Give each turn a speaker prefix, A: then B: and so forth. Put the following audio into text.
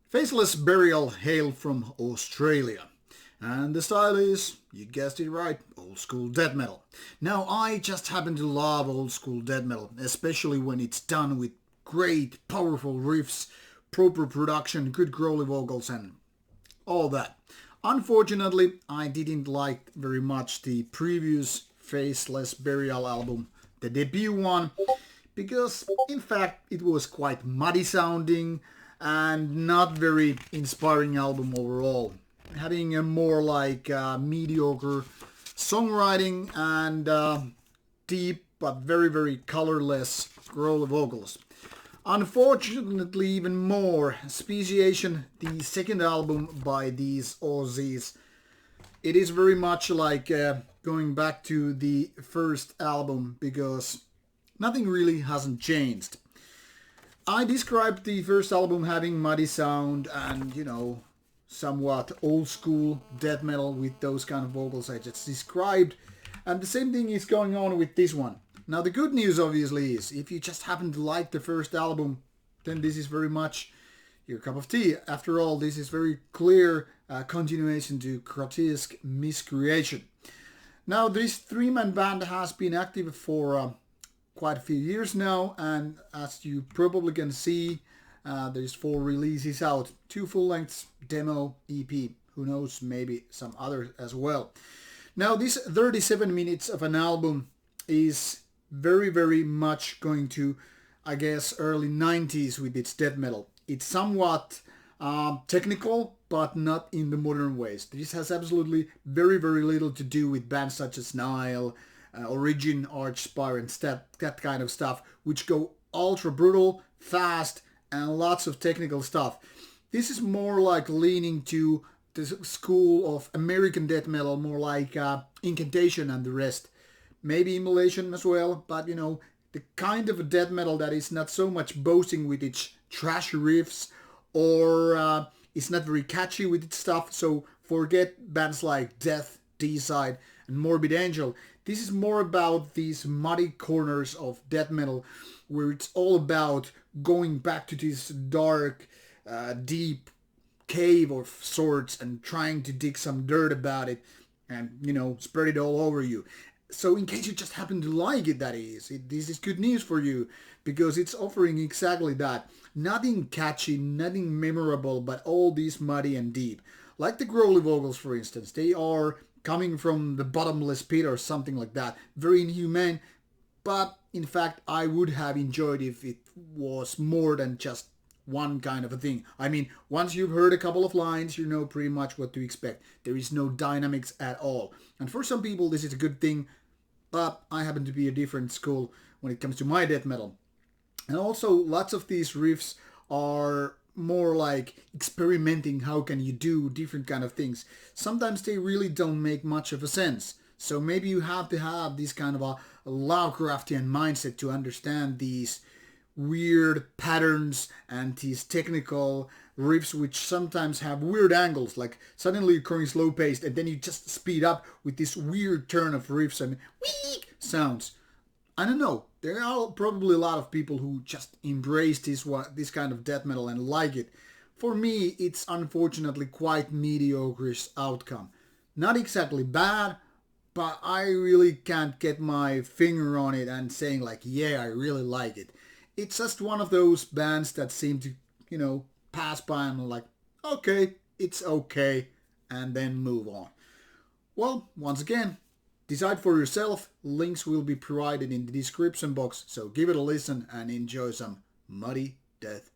A: Faceless Burial hail from Australia. And the style is, you guessed it right, old school death metal. Now I just happen to love old school death metal, especially when it's done with great, powerful riffs, proper production, good growly vocals and all that. Unfortunately, I didn't like very much the previous Faceless Burial album, the debut one, because in fact it was quite muddy sounding and not very inspiring album overall. Having a more like mediocre songwriting and deep but very colorless growly vocals. Unfortunately, even more, Speciation, the second album by these Aussies, it is very much like going back to the first album because nothing really hasn't changed. I described the first album having muddy sound and, somewhat old school death metal with those kind of vocals I just described. And the same thing is going on with this one. Now the good news obviously is, if you just happen to like the first album, then this is very much your cup of tea. After all, this is very clear continuation to grotesque miscreation. Now this three-man band has been active for quite a few years now, and as you probably can see, there's 4 releases out, 2 full-lengths, demo, EP, who knows, maybe some others as well. Now this 37 minutes of an album is very much going to, I guess, early 90s with its death metal. It's somewhat technical, but not in the modern ways. This has absolutely very little to do with bands such as Nile, Origin, Archspire, and that kind of stuff, which go ultra brutal, fast, and lots of technical stuff. This is more like leaning to the school of American death metal, more like Incantation and the rest. Maybe Immolation as well, but the kind of a death metal that is not so much boasting with its trash riffs or it's not very catchy with its stuff, so forget bands like Death, D-Side, and Morbid Angel. This is more about these muddy corners of death metal where it's all about going back to this dark, deep cave of sorts and trying to dig some dirt about it and, spread it all over you. So in case you just happen to like it, this is good news for you because it's offering exactly that. Nothing catchy, nothing memorable, but all these muddy and deep. Like the growly vocals, for instance, they are coming from the bottomless pit or something like that. Very inhumane, but in fact I would have enjoyed if it was more than just one kind of a thing. I mean, once you've heard a couple of lines, you know pretty much what to expect. There is no dynamics at all. And for some people this is a good thing, but I happen to be a different school when it comes to my death metal. And also lots of these riffs are more like experimenting how can you do different kind of things. Sometimes they really don't make much of a sense. So maybe you have to have this kind of a Lovecraftian mindset to understand these weird patterns and these technical riffs which sometimes have weird angles, like suddenly occurring slow paced and then you just speed up with this weird turn of riffs and weak sounds. I don't know. There are probably a lot of people who just embrace this kind of death metal and like it. For me, it's unfortunately quite mediocre outcome. Not exactly bad, but I really can't get my finger on it and saying like, yeah, I really like it. It's just one of those bands that seem to, pass by and like, okay, it's okay, and then move on. Well, once again, decide for yourself. Links will be provided in the description box, so give it a listen and enjoy some muddy death